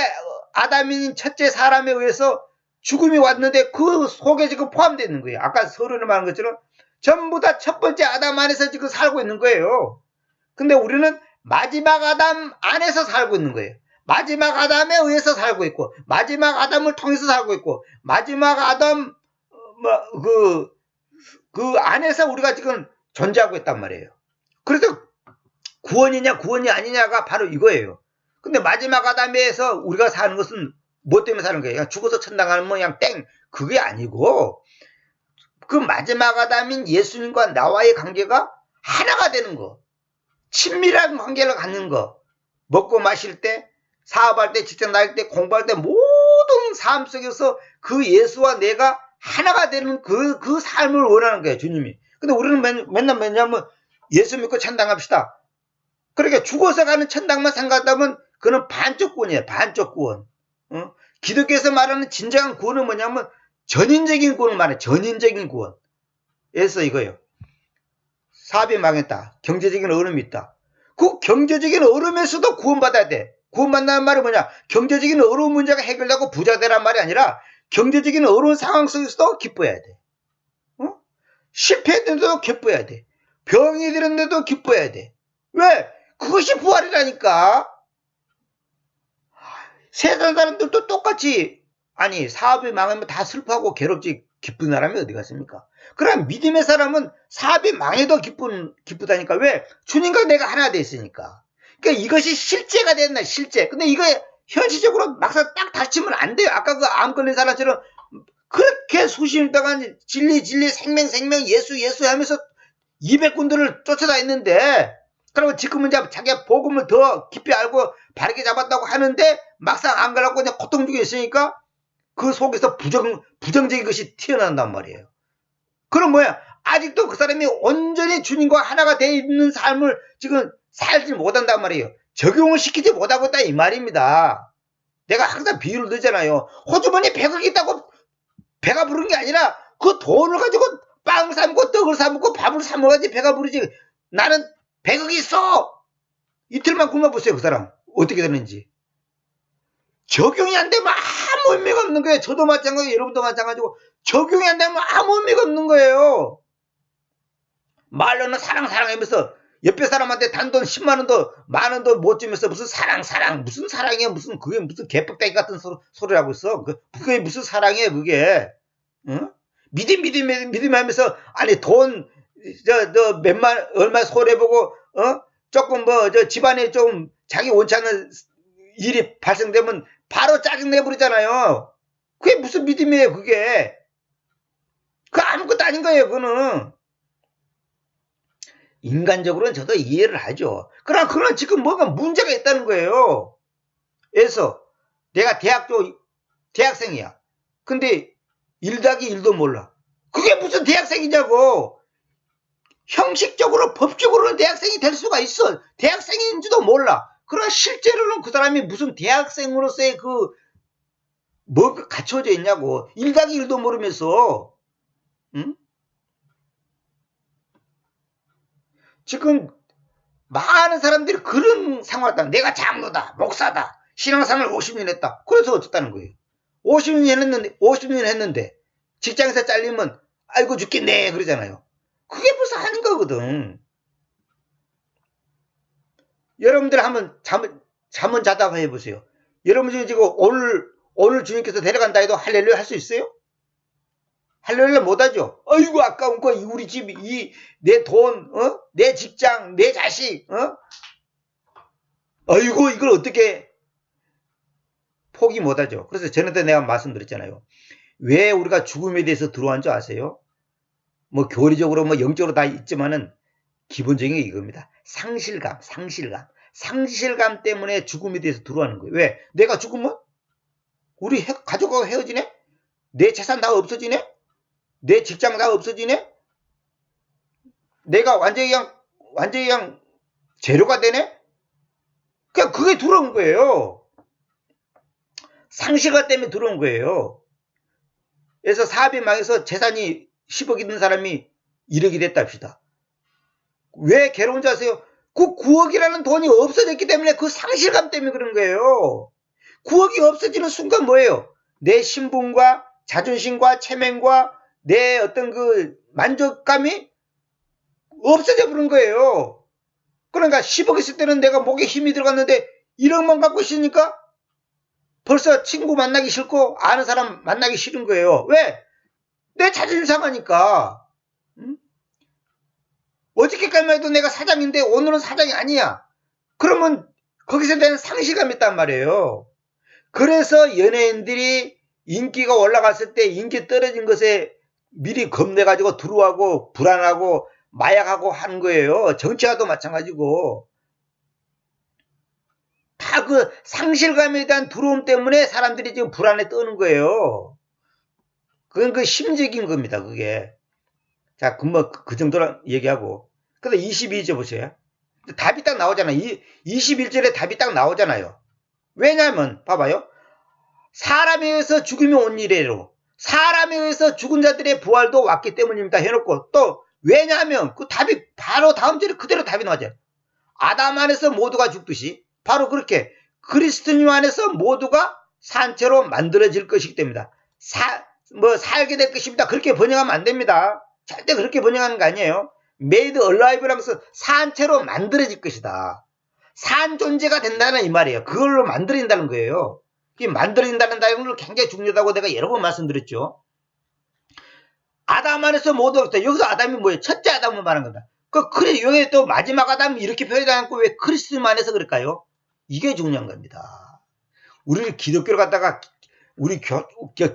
아담인 첫째 사람에 의해서 죽음이 왔는데 그 속에 지금 포함되어 있는 거예요. 아까 서론에 말한 것처럼 전부 다 첫 번째 아담 안에서 지금 살고 있는 거예요. 근데 우리는 마지막 아담 안에서 살고 있는 거예요. 마지막 아담에 의해서 살고 있고 마지막 아담을 통해서 살고 있고 마지막 아담 그 안에서 우리가 지금 존재하고 있단 말이에요. 그래서 구원이냐 구원이 아니냐가 바로 이거예요. 근데 마지막 아담에서 우리가 사는 것은 뭐 때문에 사는 거예요? 그냥 죽어서 천당 가는 뭐 그냥 땡 그게 아니고 그 마지막 아담인 예수님과 나와의 관계가 하나가 되는 거, 친밀한 관계를 갖는 거, 먹고 마실 때, 사업할 때, 직장 다닐 때, 공부할 때 모든 삶 속에서 그 예수와 내가 하나가 되는 그 삶을 원하는 거예요, 주님이. 근데 우리는 맨날 뭐냐면 예수 믿고 천당 갑시다. 그러니까 죽어서 가는 천당만 생각하면 그는 반쪽 구원이에요, 반쪽 구원. 기독교에서 말하는 진정한 구원은 뭐냐면 전인적인 구원을 말해요, 전인적인 구원. 그래서 이거예요. 사업이 망했다. 경제적인 어려움이 있다. 그 경제적인 어려움에서도 구원받아야 돼. 구원받는다는 말이 뭐냐? 경제적인 어려운 문제가 해결되고 부자 되란 말이 아니라 경제적인 어려운 상황 속에서도 기뻐해야 돼. 실패했는데도 기뻐해야 돼. 병이 들었는데도 기뻐해야 돼. 왜? 그것이 부활이라니까. 세상 사람들도 똑같이 아니 사업이 망하면 다 슬퍼하고 괴롭지 기쁜 사람이 어디 갔습니까? 그럼 믿음의 사람은 사업이 망해도 기쁘다니까. 왜? 주님과 내가 하나 돼 있으니까. 그러니까 이것이 실제가 된다, 실제. 근데 이거 현실적으로 막상 딱 닥치면 안 돼요. 아까 그 암 걸린 사람처럼 그렇게 수십 년 동안 진리 생명 예수 하면서 200군데를 쫓아다녔는데 그러면 지금은 이제 자기가 복음을 더 깊이 알고 바르게 잡았다고 하는데 막상 안 가려고 그냥 고통 중에 있으니까 그 속에서 부정적인 것이 튀어나온단 말이에요. 그럼 뭐야? 아직도 그 사람이 온전히 주님과 하나가 되어 있는 삶을 지금 살지 못한단 말이에요. 적용을 시키지 못하고 있다 이 말입니다. 내가 항상 비유를 넣잖아요. 호주머니 100억 있다고 배가 부른 게 아니라 그 돈을 가지고 빵을 사 먹고 떡을 사 먹고 밥을 사 먹어야지 배가 부르지. 나는 100억이 있어. 이틀만 굶어보세요. 그 사람 어떻게 되는지. 적용이 안 되면 아무 의미가 없는 거예요. 저도 마찬가지고 여러분도 마찬가지고 적용이 안 되면 아무 의미가 없는 거예요. 말로는 사랑하면서 옆에 사람한테 단돈 10만원도 만원도 못 주면서 무슨 사랑 무슨 사랑이야 무슨 그게 무슨 개뻑다기 같은 소리를 하고 있어. 그게 무슨 사랑이에요 그게. 응? 믿음 하면서 아니 돈 몇만 얼마 손해보고 조금 집안에 좀 자기 원치 않는 일이 발생되면 바로 짜증내버리잖아요. 그게 무슨 믿음이에요 그게. 그거 아무것도 아닌 거예요 그거는. 인간적으로는 저도 이해를 하죠. 그러나 지금 뭔가 문제가 있다는 거예요. 그래서 내가 대학생이야. 근데 1+1도 몰라. 그게 무슨 대학생이냐고. 형식적으로 법적으로는 대학생이 될 수가 있어. 대학생인지도 몰라. 그러나 실제로는 그 사람이 무슨 대학생으로서의 뭐가 갖춰져 있냐고. 1+1도 모르면서. 응? 지금 많은 사람들이 그런 상황을 했다. 내가 장로다, 목사다, 신앙생활 50년 했다. 그래서 어쨌다는 거예요. 50년 했는데 직장에서 잘리면 아이고 죽겠네 그러잖아요. 그게 벌써 하는 거거든. 여러분들 한번 잠은 자다가 해보세요. 여러분 중에 지금 오늘 주님께서 데려간다 해도 할렐루야 할 수 있어요? 할렐루야 못하죠. 아이고 아까운 거 우리 집, 내 돈, 내 직장, 내 자식, 아이고 이걸 어떻게 포기 못하죠. 그래서 전에도 내가 말씀드렸잖아요. 왜 우리가 죽음에 대해서 두려워한 줄 아세요? 뭐 교리적으로 뭐 영적으로 다 있지만은 기본적인 게 이겁니다. 상실감 때문에 죽음에 대해서 두려워하는 거예요. 왜? 내가 죽으면 우리 가족하고 헤어지네? 내 재산 다 없어지네? 내 직장 다 없어지네? 내가 완전히 그냥 재료가 되네? 그냥 그게 두려운 거예요. 상실감 때문에 두려운 거예요. 그래서 사업이 망해서 재산이 10억 있는 사람이 1억이 됐다 합시다. 왜 괴로운지 아세요? 그 9억이라는 돈이 없어졌기 때문에 그 상실감 때문에 그런 거예요. 9억이 없어지는 순간 뭐예요? 내 신분과 자존심과 체면과 내 어떤 그 만족감이 없어져 버린 거예요. 그러니까 10억 있을 때는 내가 목에 힘이 들어갔는데 1억만 갖고 있으니까 벌써 친구 만나기 싫고 아는 사람 만나기 싫은 거예요. 왜? 내 자존심 상하니까. 어저께까지만 해도 내가 사장인데 오늘은 사장이 아니야. 그러면 거기서 내는 상실감이 있단 말이에요. 그래서 연예인들이 인기가 올라갔을 때 인기 떨어진 것에 미리 겁내가지고 두려워하고 불안하고 마약하고 하는 거예요. 정치와도 마찬가지고. 다 그 상실감에 대한 두려움 때문에 사람들이 지금 불안에 떠는 거예요. 그건 그 심적인 겁니다, 그게. 자, 그 정도로 얘기하고. 근데 22절 보세요. 답이 딱 나오잖아요. 21절에 답이 딱 나오잖아요. 왜냐하면, 봐봐요. 사람에 의해서 죽음이 온 이래로 사람에 의해서 죽은 자들의 부활도 왔기 때문입니다. 해놓고 또 왜냐하면 그 답이 바로 다음 절에 그대로 답이 나오잖아요. 아담 안에서 모두가 죽듯이 바로 그렇게 그리스도님 안에서 모두가 산채로 만들어질 것이기 때문이다. 살게 될 것입니다. 그렇게 번역하면 안 됩니다. 절대 그렇게 번역하는 거 아니에요. made alive라면서 산채로 만들어질 것이다. 산 존재가 된다는 이 말이에요. 그걸로 만들어진다는 거예요. 만들어진다는 단어는 굉장히 중요하다고 내가 여러 번 말씀드렸죠. 아담 안에서 모두가 있다. 여기서 아담이 뭐예요? 첫째 아담을 말하는 거다. 그래 여기 또 마지막 아담 이렇게 표현하지 않고 왜 그리스도 안에서 그럴까요? 이게 중요한 겁니다. 우리 기독교를 갖다가 우리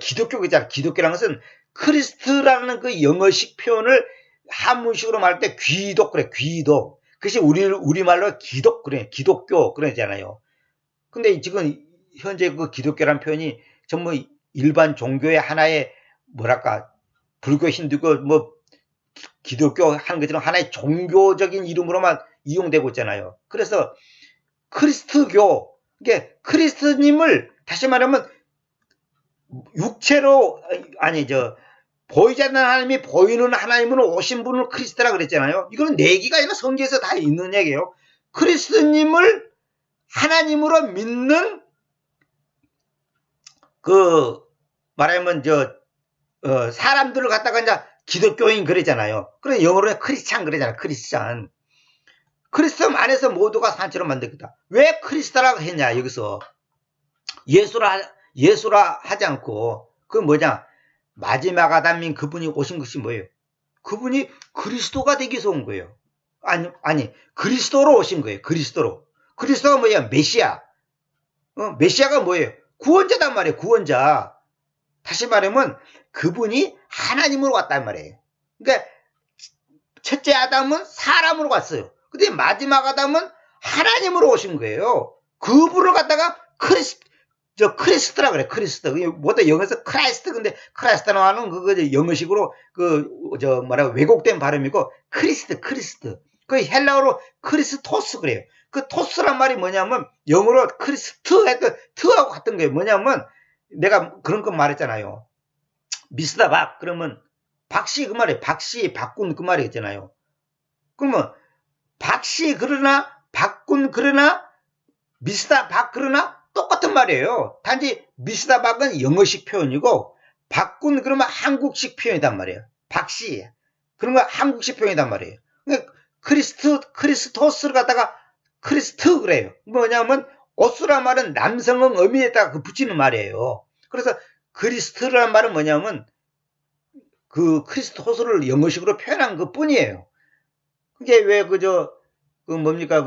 기독교잖아. 기독교라는 것은 크리스트라는 그 영어식 표현을 한문식으로 말할 때 귀독 그래. 귀독. 그것이 우리말로 기독 그래. 기독교 그러잖아요. 근데 지금 현재 그 기독교란 표현이 전부 일반 종교의 하나의 뭐랄까 불교, 힌두교, 뭐 기독교 하는 것처럼 하나의 종교적인 이름으로만 이용되고 있잖아요. 그래서 크리스트교, 이게 크리스트님을 다시 말하면 육체로 보이지 않는 하나님이 보이는 하나님으로 오신 분을 크리스트라 그랬잖아요. 이거는 내기가 아니라 성경에서 다 있는 얘기예요. 크리스트님을 하나님으로 믿는 말하면 사람들을 갖다가 이제 기독교인 그러잖아요. 그래 영어로 크리스찬 그러잖아요. 크리스찬. 크리스도 안에서 모두가 산채로 만들겠다. 왜 크리스타라고 했냐 여기서 예수라 하지 않고 그 뭐냐 마지막 아담인 그분이 오신 것이 뭐예요? 그분이 그리스도가 되기 위해서 온 거예요. 아니 그리스도로 오신 거예요. 그리스도가 뭐야? 메시아. 메시아가 뭐예요? 구원자단 말이에요. 구원자. 다시 말하면 그분이 하나님으로 왔단 말이에요. 그러니까 첫째 아담은 사람으로 왔어요. 근데 마지막 아담은 하나님으로 오신 거예요. 그분을 갖다가 크리스트라 그래. 크리스트. 뭐다 영어에서 크라이스트. 근데 크라이스트라는 말은 그거 영어식으로 왜곡된 발음이고 크리스트. 그 헬라어로 크리스토스 그래요. 그 토스란 말이 뭐냐면 영어로 크리스트 했던 트하고 같은 거예요. 뭐냐면 내가 그런 거 말했잖아요. 미스다 박 그러면 박씨 그 말이에요. 박씨 박군 그 말이 있잖아요. 그러면 박씨 그러나 박군 그러나 미스다 박 그러나 똑같은 말이에요. 단지 미스다 박은 영어식 표현이고 박군 그러면 한국식 표현이단 말이에요. 박씨 그런 거 한국식 표현이단 말이에요. 그러니까 크리스토스를 갖다가 크리스트 그래요. 뭐냐면 오스란 말은 남성은 어미에다가 그 붙이는 말이에요. 그래서 그리스트라는 말은 뭐냐면 그 크리스토스를 영어식으로 표현한 것 뿐이에요. 그게 왜 그 뭡니까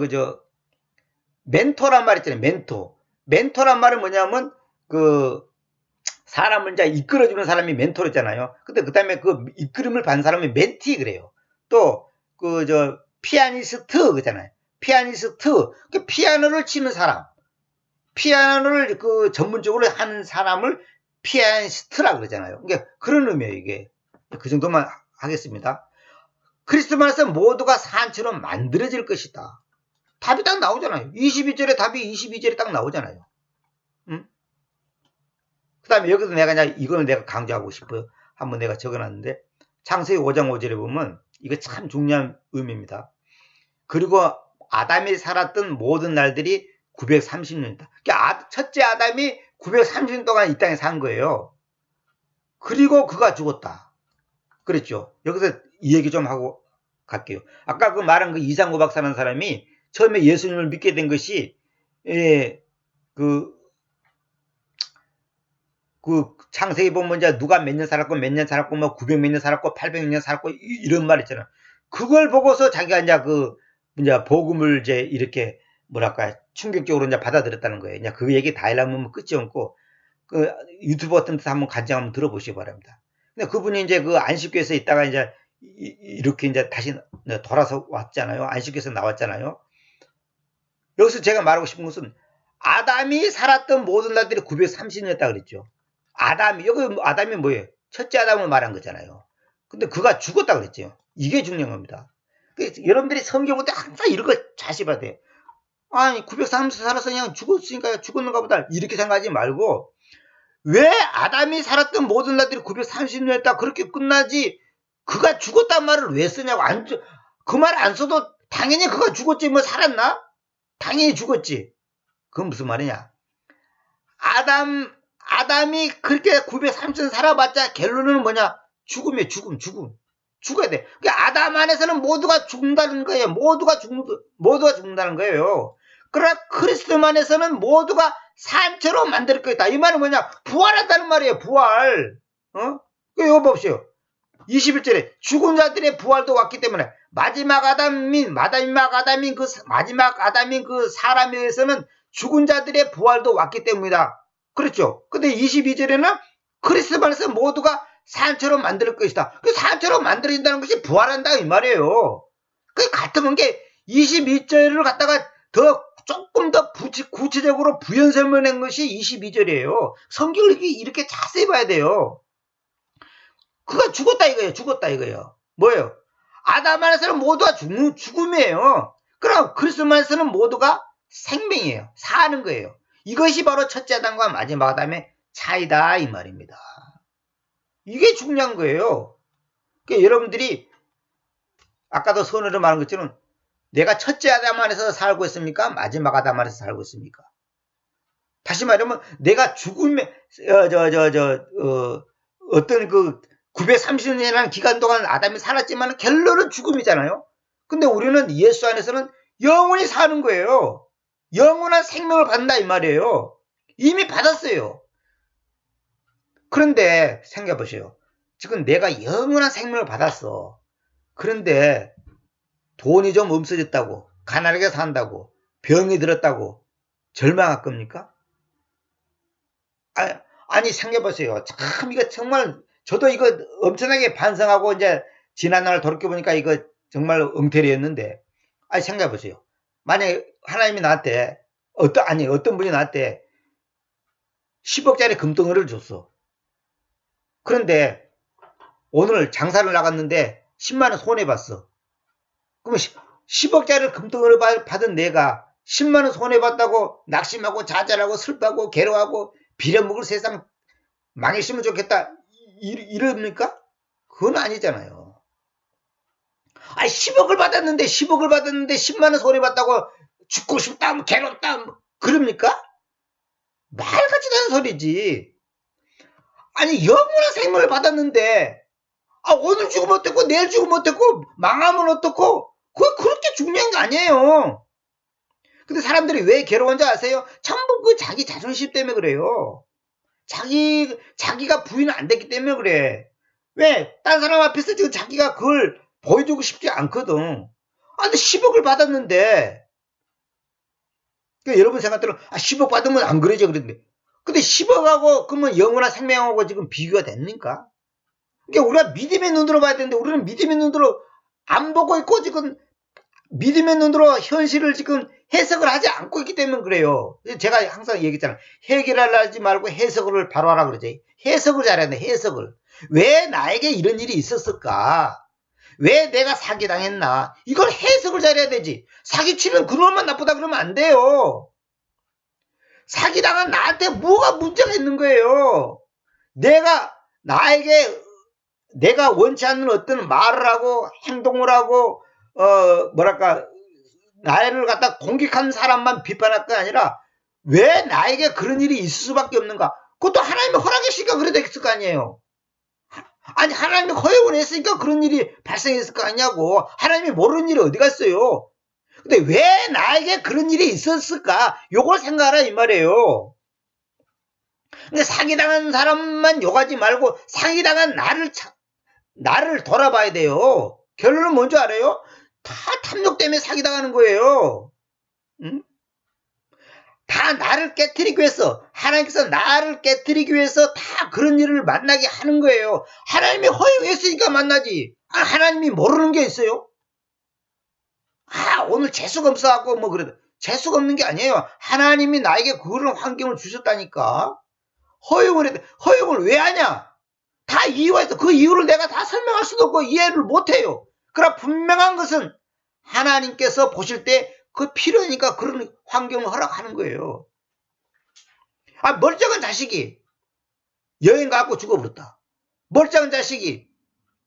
멘토란 말 있잖아요. 멘토란 말은 뭐냐면 그 사람을 이제 이끌어주는 사람이 멘토였잖아요. 근데 그 다음에 그 이끌음을 받는 사람이 멘티 그래요. 또 피아니스트 그잖아요. 피아니스트 그 피아노를 치는 사람, 피아노를 그 전문적으로 하는 사람을 피아니스트라 그러잖아요. 그러니까 그런 의미예요. 이게 그 정도만 하겠습니다. 크리스마스 모두가 산처럼 만들어질 것이다. 답이 딱 나오잖아요. 22절에 답이 22절에 딱 나오잖아요. 응? 그 다음에 여기서 이거는 내가 강조하고 싶어요. 한번 내가 적어놨는데, 창세기 5장 5절에 보면, 이거 참 중요한 의미입니다. 그리고 아담이 살았던 모든 날들이 930년이다. 그러니까 첫째 아담이 930년 동안 이 땅에 산 거예요. 그리고 그가 죽었다. 그랬죠. 여기서 이 얘기 좀 하고 갈게요. 아까 그 말한 그 이상구 박사라는 사람이 처음에 예수님을 믿게 된 것이, 창세기 보면 이제 누가 몇 년 살았고, 뭐 900 몇 년 살았고, 800 몇 년 살았고, 이런 말 있잖아. 그걸 보고서 자기가 이제 복음을 이제 이렇게 뭐랄까, 충격적으로 이제 받아들였다는 거예요. 이제 그 얘기 다 하려면 끝이 없고, 그 유튜브 같은 데서 한번 간증 한번 들어보시기 바랍니다. 근데 그분이 이제 그 안식교에서 있다가 이제 이렇게 이제 다시 돌아서 왔잖아요. 안식교에서 나왔잖아요. 여기서 제가 말하고 싶은 것은 아담이 살았던 모든 날들이 930년이었다 그랬죠. 여기 아담이 뭐예요? 첫째 아담을 말한 거잖아요. 근데 그가 죽었다 그랬죠. 이게 중요한 겁니다. 그래서 여러분들이 성경 볼 때 항상 이런 거 자시봐야 돼요. 아니 930 살아서 그냥 죽었으니까 죽었는가 보다 이렇게 생각하지 말고 왜 아담이 살았던 모든 날들이 930년이었다 그렇게 끝나지 그가 죽었단 말을 왜 쓰냐고 그 말 안 써도 당연히 그가 죽었지 뭐 살았나? 당연히 죽었지. 그건 무슨 말이냐? 아담이 그렇게 930년 살아봤자 결론은 뭐냐? 죽음이에요. 죽음. 죽어야 돼. 그러니까 아담 안에서는 모두가 죽는다는 거예요. 모두가 죽는다는 거예요. 그러나 그리스도 안에서는 모두가 산처럼 만들 거다. 이 말은 뭐냐? 부활한다는 말이에요. 부활. 이거 봅시오. 21절에 죽은 자들의 부활도 왔기 때문에 마지막 아담인 그 사람에 의해서는 죽은 자들의 부활도 왔기 때문이다. 그렇죠. 근데 22절에는 그리스도 안에서 모두가 산처럼 만들 것이다. 그 산처럼 만들어진다는 것이 부활한다 이 말이에요. 그 같은 게 22절을 갖다가 조금 더 구체적으로 부연 설명한 것이 22절이에요. 성경을 이렇게 자세히 봐야 돼요. 그가 죽었다 이거예요. 뭐예요? 아담 안에서는 모두가 죽음이에요. 그럼 그리스도 안에서는 모두가 생명이에요. 사는 거예요. 이것이 바로 첫째 아담과 마지막 아담의 차이다 이 말입니다. 이게 중요한 거예요. 그러니까 여러분들이 아까도 선으로 말한 것처럼 내가 첫째 아담 안에서 살고 있습니까? 마지막 아담 안에서 살고 있습니까? 다시 말하면 내가 죽음에 어떤 그 930년이라는 기간 동안 아담이 살았지만 결론은 죽음이잖아요. 근데 우리는 예수 안에서는 영원히 사는 거예요. 영원한 생명을 받는다 이 말이에요. 이미 받았어요. 그런데 생각해 보세요. 지금 내가 영원한 생명을 받았어. 그런데 돈이 좀 없어졌다고, 가난하게 산다고, 병이 들었다고 절망할 겁니까? 아니 생각해 보세요. 참 이거 정말 저도 이거 엄청나게 반성하고 이제 지난날 돌이켜보니까 이거 정말 엉터리였는데 아니 생각해 보세요. 만약에 하나님이 나한테 어떤 분이 나한테 10억짜리 금덩어리를 줬어. 그런데 오늘 장사를 나갔는데 10만원 손해봤어. 그러면 10억짜리 금덩어리를 받은 내가 10만원 손해봤다고 낙심하고 좌절하고 슬퍼하고 괴로워하고 빌어먹을 세상 망했으면 좋겠다 이럽니까? 그건 아니잖아요. 아니 10억을 받았는데 10만원 손해봤다고 죽고 싶다 괴롭다 그럽니까? 말같지도 않은 소리지. 아니 영원한 생명을 받았는데 오늘 죽으면 어떻고 내일 죽으면 어떻고 망하면 어떻고 그거 그렇게 중요한 거 아니에요. 근데 사람들이 왜 괴로운지 아세요? 전부 그 자기 자존심 때문에 그래요. 자기가 부인은 안 됐기 때문에 그래. 왜? 딴 사람 앞에서 지금 자기가 그걸 보여주고 싶지 않거든. 근데 10억을 받았는데, 그러니까 여러분 생각대로, 10억 받으면 안 그러죠. 그런데. 근데 10억하고, 그러면 영원한 생명하고 지금 비교가 됩니까? 그러니까 우리가 믿음의 눈으로 봐야 되는데, 우리는 믿음의 눈으로 안 보고 있고, 지금 믿음의 눈으로 현실을 지금 해석을 하지 않고 있기 때문에 그래요. 제가 항상 얘기했잖아요. 해결을 하지 말고 해석을 바로 하라 그러지. 해석을 잘해야 돼, 해석을. 왜 나에게 이런 일이 있었을까? 왜 내가 사기당했나? 이걸 해석을 잘해야 되지. 사기치는 그놈만 나쁘다 그러면 안 돼요. 사기당한 나한테 뭐가 문제가 있는 거예요. 내가 원치 않는 어떤 말을 하고 행동을 하고 뭐랄까 나를 갖다 공격한 사람만 비판할 게 아니라 왜 나에게 그런 일이 있을 수밖에 없는가? 그것도 하나님이 허락했으니까 그래 됐을 거 아니에요. 아니 하나님이 허용을 했으니까 그런 일이 발생했을 거 아니냐고. 하나님이 모르는 일이 어디 갔어요. 근데 왜 나에게 그런 일이 있었을까? 요걸 생각하라 이 말이에요. 근데 사기당한 사람만 욕하지 말고 사기당한 나를 돌아봐야 돼요. 결론은 뭔지 알아요? 다 탐욕 때문에 사기당하는 거예요. 응? 다 나를 깨트리기 위해서, 하나님께서 나를 깨트리기 위해서 다 그런 일을 만나게 하는 거예요. 하나님이 허용했으니까 만나지. 하나님이 모르는 게 있어요? 오늘 재수검사하고 뭐 그래도 재수가 없는 게 아니에요. 하나님이 나에게 그런 환경을 주셨다니까. 허용을 왜 하냐? 다 이유가 있어. 그 이유를 내가 다 설명할 수도 없고 이해를 못해요. 그러나 분명한 것은 하나님께서 보실 때 그 필요하니까 그런 환경을 허락하는 거예요. 멀쩡한 자식이 여행 가고 죽어버렸다. 멀쩡한 자식이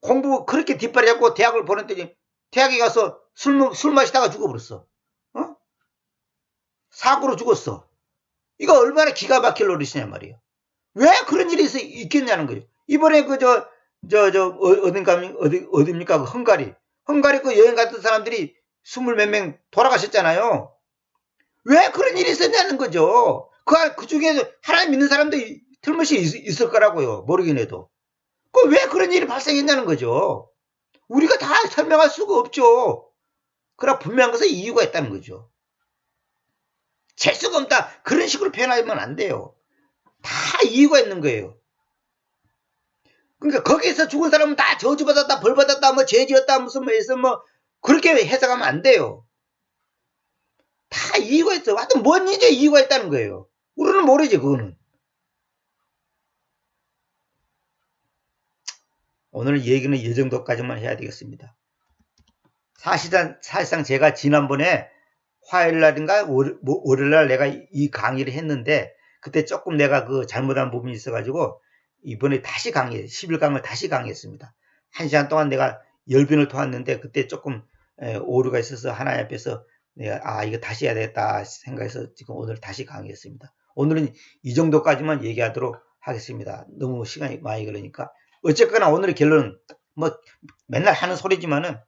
공부 그렇게 뒷발이 했고 대학을 보냈더니 대학에 가서 술 마시다가 죽어버렸어. 사고로 죽었어. 이거 얼마나 기가 막힐 노릇이냐 말이에요. 왜 그런 일이 있겠냐는 거죠. 이번에 어딥니까? 그 헝가리 그 여행 갔던 사람들이 20몇 명 돌아가셨잖아요. 왜 그런 일이 있었냐는 거죠. 그 중에 하나님 믿는 사람들이 틀림없이 있을 거라고요. 모르긴 해도. 왜 그런 일이 발생했냐는 거죠. 우리가 다 설명할 수가 없죠. 그러나 분명한 것은 이유가 있다는 거죠. 재수가 없다. 그런 식으로 표현하면 안 돼요. 다 이유가 있는 거예요. 그러니까 거기에서 죽은 사람은 다 저주받았다, 벌받았다, 뭐 죄지었다, 무슨 뭐 그렇게 해석하면 안 돼요. 다 이유가 있어. 하여튼 뭔 이제 이유가 있다는 거예요. 우리는 모르지 그거는. 오늘 얘기는 이 정도까지만 해야 되겠습니다. 사실상 제가 지난번에 화요일날인가 월요일날 내가 이 강의를 했는데 그때 조금 내가 그 잘못한 부분이 있어가지고 이번에 다시 10일 강을 다시 강의했습니다. 1시간 동안 내가 10번을 토했는데 그때 조금 오류가 있어서 하나님 앞에서 내가 이거 다시 해야 되겠다 생각해서 지금 오늘 다시 강의했습니다. 오늘은 이 정도까지만 얘기하도록 하겠습니다. 너무 시간이 많이 걸리니까. 어쨌거나 오늘의 결론은 뭐 맨날 하는 소리지만은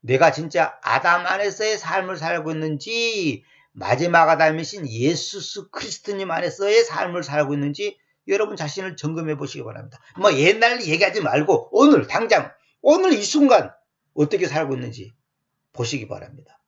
내가 진짜 아담 안에서의 삶을 살고 있는지 마지막 아담이신 예수 그리스도님 안에서의 삶을 살고 있는지 여러분 자신을 점검해 보시기 바랍니다. 뭐 옛날 얘기하지 말고 오늘 당장 오늘 이 순간 어떻게 살고 있는지 보시기 바랍니다.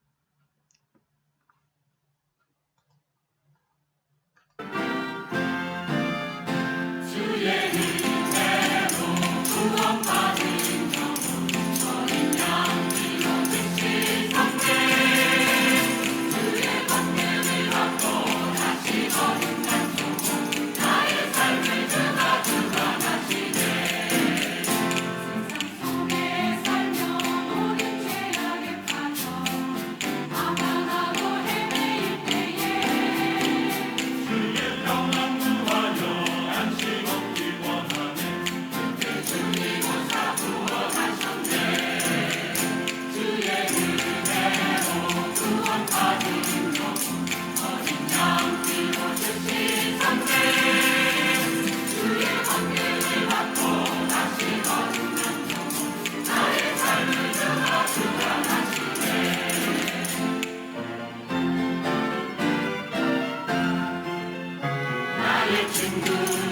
징그러운